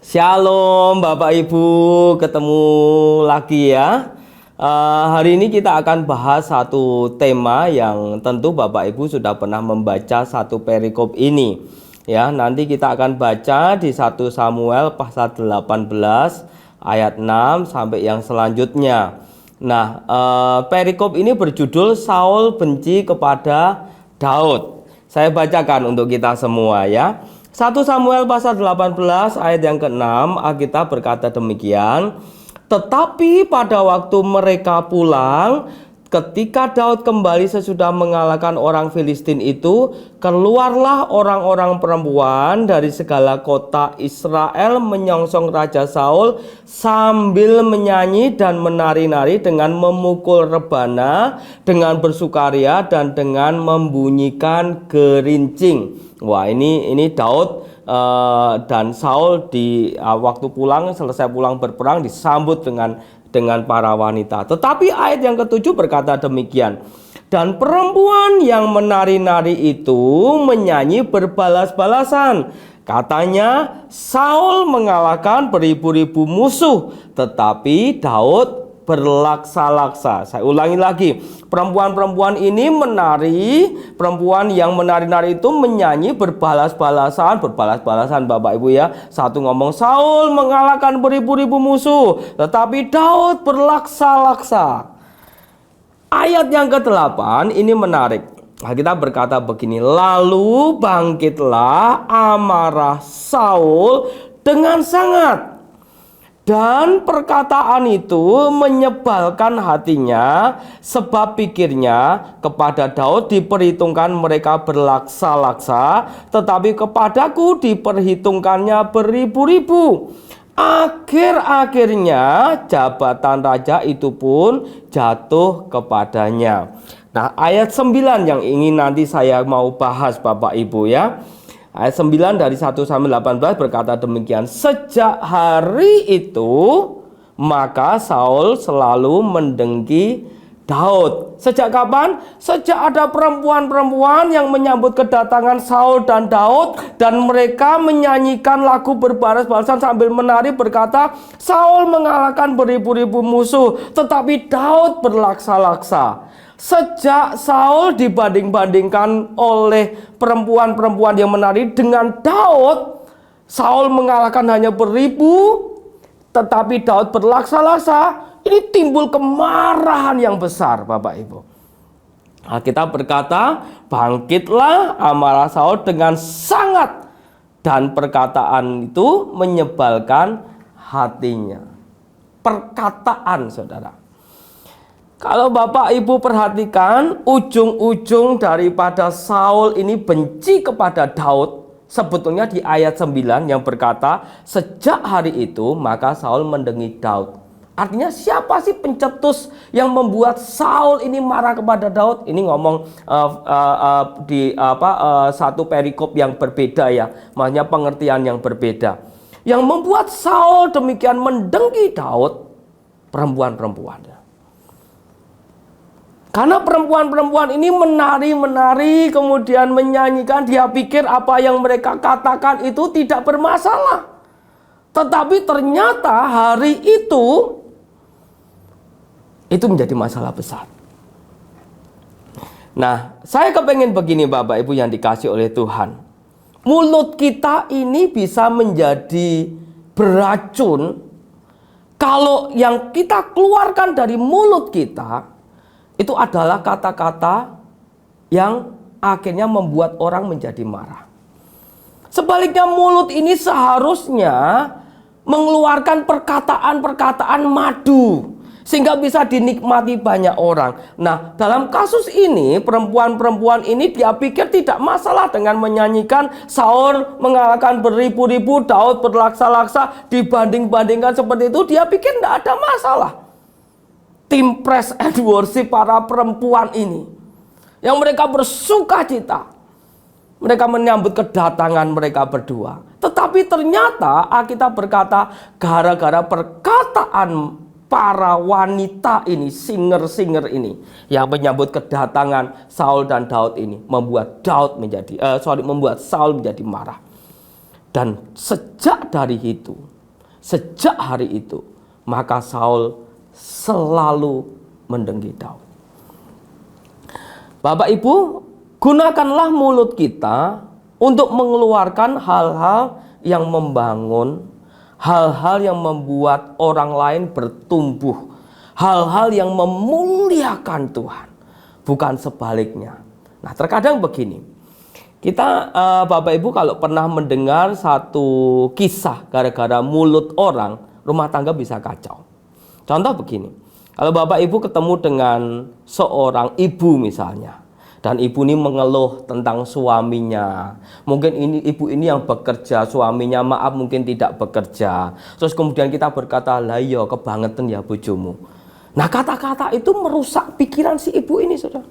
Shalom Bapak Ibu, ketemu lagi ya. Hari ini kita akan bahas satu tema yang tentu Bapak Ibu sudah pernah membaca satu perikop ini. Ya, nanti kita akan baca di 1 Samuel pasal 18 ayat 6 sampai yang selanjutnya. Nah, perikop ini berjudul Saul benci kepada Daud. Saya bacakan untuk kita semua ya. 1 Samuel pasal 18 ayat yang ke-6, Alkitab berkata demikian. Tetapi pada waktu mereka pulang, ketika Daud kembali sesudah mengalahkan orang Filistin itu, keluarlah orang-orang perempuan dari segala kota Israel menyongsong Raja Saul sambil menyanyi dan menari-nari dengan memukul rebana, dengan bersukaria dan dengan membunyikan gerincing. Wah, ini Daud dan Saul di waktu pulang, selesai pulang berperang, disambut dengan para wanita. Tetapi ayat yang ke-7 berkata demikian. Dan perempuan yang menari-nari itu menyanyi berbalas-balasan. Katanya, Saul mengalahkan beribu-ribu musuh, tetapi Daud berlaksa-laksa. Saya ulangi lagi. Perempuan-perempuan ini menari, perempuan yang menari-nari itu menyanyi berbalas-balasan Bapak Ibu ya. Satu ngomong Saul mengalahkan beribu-ribu musuh, tetapi Daud berlaksa-laksa. Ayat yang ke-8 ini menarik. Kita berkata begini, lalu bangkitlah amarah Saul dengan sangat. Dan perkataan itu menyebalkan hatinya, sebab pikirnya kepada Daud diperhitungkan mereka berlaksa-laksa, tetapi kepadaku diperhitungkannya beribu-ribu. Akhir-akhirnya jabatan raja itu pun jatuh kepadanya. Nah, ayat 9 yang ingin nanti saya mau bahas Bapak Ibu ya. Ayat 9 dari 1 sampai 18 berkata demikian. Sejak hari itu maka Saul selalu mendengki Daud. Sejak kapan? Sejak ada perempuan-perempuan yang menyambut kedatangan Saul dan Daud, dan mereka menyanyikan lagu berbalas-balasan sambil menari berkata, Saul mengalahkan beribu-ribu musuh, tetapi Daud berlaksa-laksa. Sejak Saul dibanding-bandingkan oleh perempuan-perempuan yang menari dengan Daud, Saul mengalahkan hanya beribu, tetapi Daud berlaksa-laksa. Ini timbul kemarahan yang besar Bapak Ibu. Alkitab berkata, bangkitlah amarah Saul dengan sangat, dan perkataan itu menyebalkan hatinya. Perkataan saudara. Kalau Bapak Ibu perhatikan, ujung-ujung daripada Saul ini benci kepada Daud, sebetulnya di ayat 9 yang berkata, sejak hari itu maka Saul mendengi Daud. Artinya siapa sih pencetus yang membuat Saul ini marah kepada Daud? Ini ngomong di satu perikop yang berbeda ya, maksudnya pengertian yang berbeda. Yang membuat Saul demikian mendengki Daud, perempuan-perempuan. Karena perempuan-perempuan ini menari-menari, kemudian menyanyikan, dia pikir apa yang mereka katakan itu tidak bermasalah. Tetapi ternyata hari itu menjadi masalah besar. Nah, saya kepengen begini Bapak Ibu yang dikasih oleh Tuhan. Mulut kita ini bisa menjadi beracun kalau yang kita keluarkan dari mulut kita itu adalah kata-kata yang akhirnya membuat orang menjadi marah. Sebaliknya mulut ini seharusnya mengeluarkan perkataan-perkataan madu, sehingga bisa dinikmati banyak orang. Nah, dalam kasus ini, perempuan-perempuan ini dia pikir tidak masalah dengan menyanyikan Saul mengalahkan beribu-ribu, Daud berlaksa-laksa, dibanding-bandingkan seperti itu, dia pikir tidak ada masalah. Tim praise and worship para perempuan ini, yang mereka bersuka cita, mereka menyambut kedatangan mereka berdua. Tetapi ternyata Alkitab berkata, gara-gara perkataan para wanita ini, singer-singer ini, yang menyambut kedatangan Saul dan Daud ini, membuat Saul menjadi marah. Dan sejak dari itu, Sejak hari itu, maka Saul selalu mendengki Daud. Bapak Ibu, gunakanlah mulut kita untuk mengeluarkan hal-hal yang membangun, hal-hal yang membuat orang lain bertumbuh, hal-hal yang memuliakan Tuhan, bukan sebaliknya. Nah, terkadang begini, kita Bapak Ibu kalau pernah mendengar satu kisah gara-gara mulut orang, rumah tangga bisa kacau. Contoh begini, kalau Bapak Ibu ketemu dengan seorang ibu misalnya, dan ibu ini mengeluh tentang suaminya. Mungkin ibu ini yang bekerja, suaminya maaf mungkin tidak bekerja. Terus kemudian kita berkata, lah iya kebangetan ya bojomu. Nah, kata-kata itu merusak pikiran si ibu ini, saudara.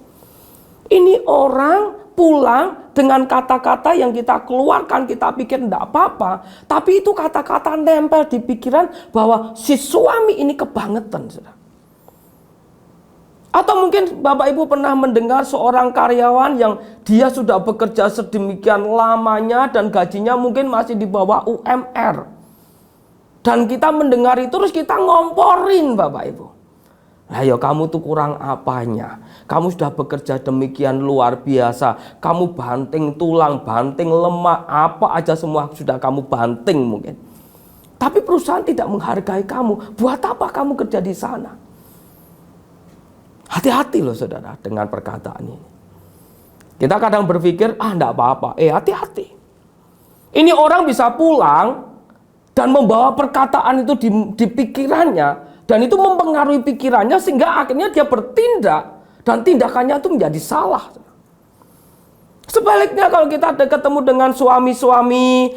Ini orang pulang dengan kata-kata yang kita keluarkan, kita pikir tidak apa-apa, tapi itu kata-kata nempel di pikiran bahwa si suami ini kebangetan, saudara. Atau mungkin Bapak Ibu pernah mendengar seorang karyawan yang dia sudah bekerja sedemikian lamanya dan gajinya mungkin masih di bawah UMR. Dan kita mendengar itu terus kita ngomporin Bapak Ibu. Nah ya kamu tuh kurang apanya? Kamu sudah bekerja demikian luar biasa. Kamu banting tulang, banting lemak, apa aja semua sudah kamu banting mungkin. Tapi perusahaan tidak menghargai kamu. Buat apa kamu kerja di sana? Hati-hati loh saudara dengan perkataan ini. Kita kadang berpikir, enggak apa-apa. Hati-hati. Ini orang bisa pulang dan membawa perkataan itu di pikirannya. Dan itu mempengaruhi pikirannya sehingga akhirnya dia bertindak. Dan tindakannya itu menjadi salah. Sebaliknya kalau kita ketemu dengan suami-suami,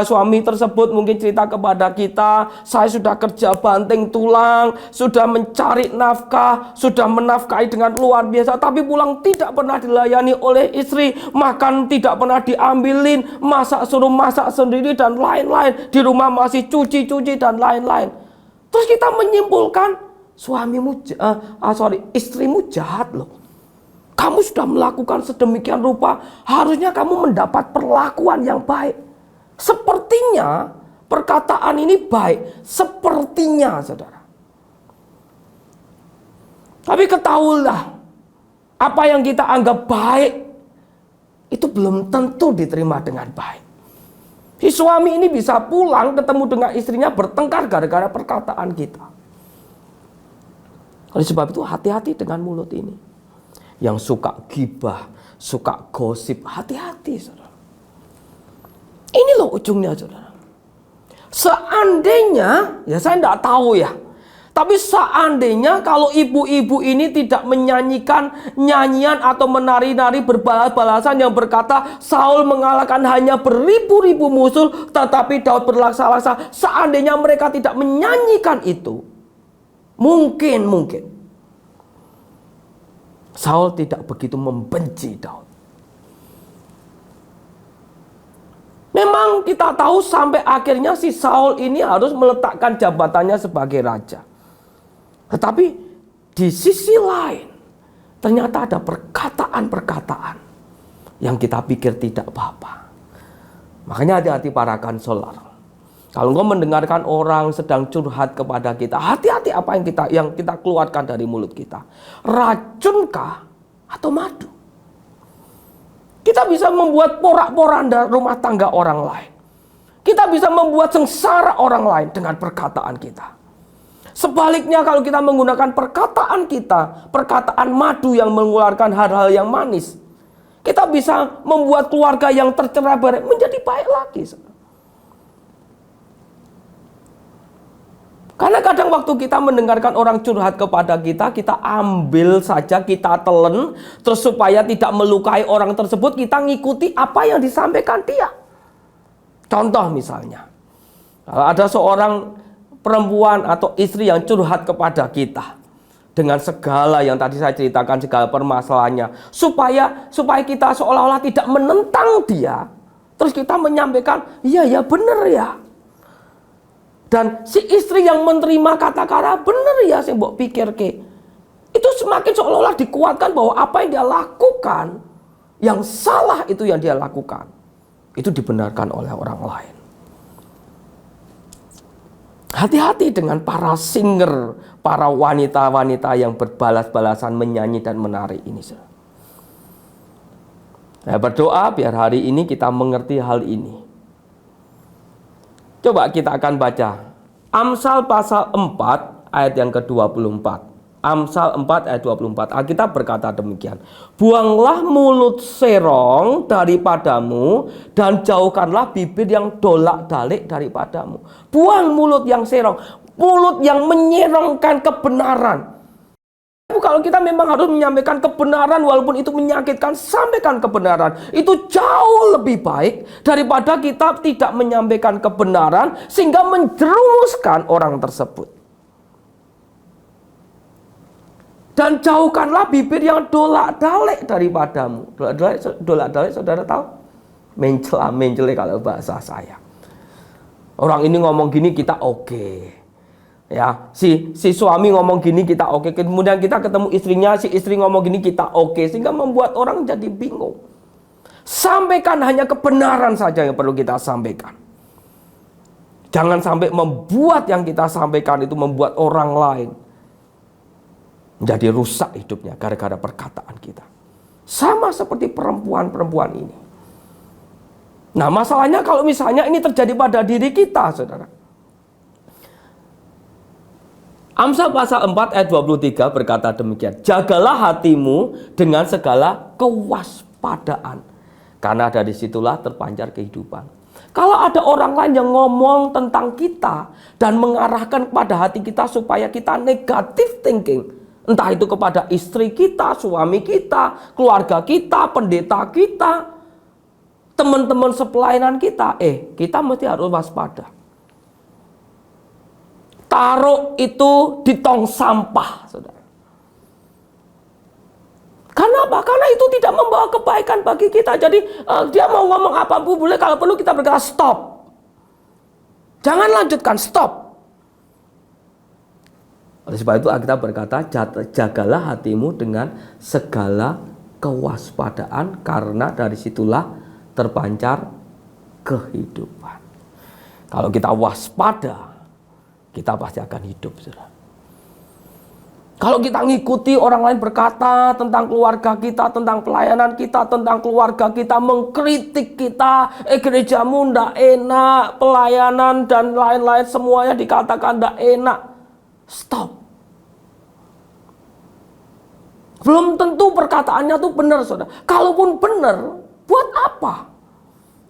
suami tersebut mungkin cerita kepada kita, saya sudah kerja banting tulang, sudah mencari nafkah, sudah menafkahi dengan luar biasa, tapi pulang tidak pernah dilayani oleh istri, makan tidak pernah diambilin, masak suruh masak sendiri dan lain-lain, di rumah masih cuci-cuci dan lain-lain. Terus kita menyimpulkan istrimu jahat loh. Kamu sudah melakukan sedemikian rupa, harusnya kamu mendapat perlakuan yang baik. Sepertinya perkataan ini baik, sepertinya saudara. Tapi ketahuilah, apa yang kita anggap baik, itu belum tentu diterima dengan baik. Si suami ini bisa pulang ketemu dengan istrinya bertengkar gara-gara perkataan kita. Oleh sebab itu hati-hati dengan mulut ini. Yang suka gibah, suka gosip, hati-hati saudara. Ini loh ujungnya saudara. Seandainya, ya saya tidak tahu ya, tapi seandainya kalau ibu-ibu ini tidak menyanyikan nyanyian atau menari-nari berbalas-balasan yang berkata Saul mengalahkan hanya beribu-ribu musuh tetapi Daud berlaksa-laksa, seandainya mereka tidak menyanyikan itu, mungkin Saul tidak begitu membenci Daud. Memang kita tahu sampai akhirnya si Saul ini harus meletakkan jabatannya sebagai raja. Tetapi di sisi lain ternyata ada perkataan-perkataan yang kita pikir tidak apa-apa. Makanya hati-hati para konselor. Kalau engkau mendengarkan orang sedang curhat kepada kita, hati-hati apa yang kita keluarkan dari mulut kita. Racunkah atau madu? Kita bisa membuat porak-poranda rumah tangga orang lain. Kita bisa membuat sengsara orang lain dengan perkataan kita. Sebaliknya kalau kita menggunakan perkataan kita, perkataan madu yang mengeluarkan hal-hal yang manis, kita bisa membuat keluarga yang tercerai-berai menjadi baik lagi. Karena kadang waktu kita mendengarkan orang curhat kepada kita, kita ambil saja, kita telan, terus supaya tidak melukai orang tersebut, kita ngikuti apa yang disampaikan dia. Contoh misalnya, kalau ada seorang perempuan atau istri yang curhat kepada kita dengan segala yang tadi saya ceritakan, segala permasalahannya, supaya kita seolah-olah tidak menentang dia, terus kita menyampaikan, iya benar ya. Dan si istri yang menerima kata-kata benar ya saya mbok pikir ke, itu semakin seolah-olah dikuatkan bahwa apa yang dia lakukan, yang salah itu yang dia lakukan, itu dibenarkan oleh orang lain. Hati-hati dengan para singer, para wanita-wanita yang berbalas-balasan menyanyi dan menari ini. Saya berdoa biar hari ini kita mengerti hal ini. Coba kita akan baca Amsal pasal 4 ayat yang ke-24. Amsal 4 ayat 24. Alkitab berkata demikian. Buanglah mulut serong daripadamu dan jauhkanlah bibir yang dolak-dalik daripadamu. Buang mulut yang serong, mulut yang menyerongkan kebenaran. Kalau kita memang harus menyampaikan kebenaran walaupun itu menyakitkan, sampaikan kebenaran. Itu jauh lebih baik daripada kita tidak menyampaikan kebenaran sehingga menjerumuskan orang tersebut. Dan jauhkanlah bibir yang dolak-dalik daripadamu. Dolak-dalik saudara tahu? Mencela-mencela kalau bahasa saya. Orang ini ngomong gini kita oke. Ya, si suami ngomong gini kita oke. Kemudian kita ketemu istrinya, si istri ngomong gini kita oke. Sehingga membuat orang jadi bingung. Sampaikan hanya kebenaran saja yang perlu kita sampaikan. Jangan sampai membuat yang kita sampaikan itu membuat orang lain menjadi rusak hidupnya gara-gara perkataan kita. Sama seperti perempuan-perempuan ini. Nah, masalahnya kalau misalnya ini terjadi pada diri kita, saudara. Amsal pasal 4 ayat 23 berkata demikian. Jagalah hatimu dengan segala kewaspadaan, karena dari situlah terpancar kehidupan. Kalau ada orang lain yang ngomong tentang kita dan mengarahkan kepada hati kita supaya kita negatif thinking, entah itu kepada istri kita, suami kita, keluarga kita, pendeta kita, teman-teman sepelayanan kita, kita mesti harus waspada. Taruh itu di tong sampah, saudara. Karena apa? Karena itu tidak membawa kebaikan bagi kita. Jadi dia mau ngomong apapun boleh, kalau perlu kita berkata stop. Jangan lanjutkan, stop. Oleh sebab itu kita berkata, jagalah hatimu dengan segala kewaspadaan, karena dari situlah terpancar kehidupan. Kalau kita waspada, kita pasti akan hidup, saudara. Kalau kita ngikuti orang lain berkata tentang keluarga kita, tentang pelayanan kita, tentang keluarga kita, mengkritik kita, gerejamu ndak enak, pelayanan dan lain-lain semuanya dikatakan ndak enak. Stop. Belum tentu perkataannya tuh benar, saudara. Kalaupun benar, buat apa?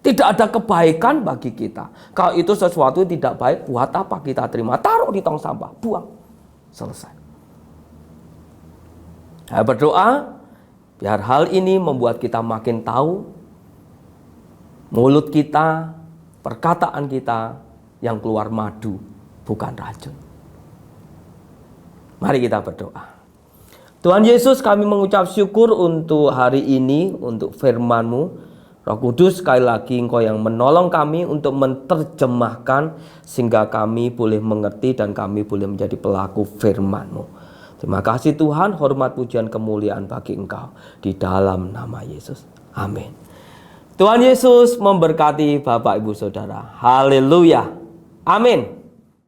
Tidak ada kebaikan bagi kita. Kalau itu sesuatu yang tidak baik, buat apa kita terima? Taruh di tong sampah, buang. Selesai. Saya berdoa, biar hal ini membuat kita makin tahu mulut kita, perkataan kita yang keluar madu, bukan racun. Mari kita berdoa. Tuhan Yesus, kami mengucap syukur untuk hari ini, untuk firman-Mu. Roh Kudus, sekali lagi Engkau yang menolong kami untuk menerjemahkan sehingga kami boleh mengerti dan kami boleh menjadi pelaku firman-Mu. Terima kasih Tuhan, hormat pujian kemuliaan bagi Engkau di dalam nama Yesus. Amin. Tuhan Yesus memberkati Bapak Ibu Saudara. Haleluya. Amin.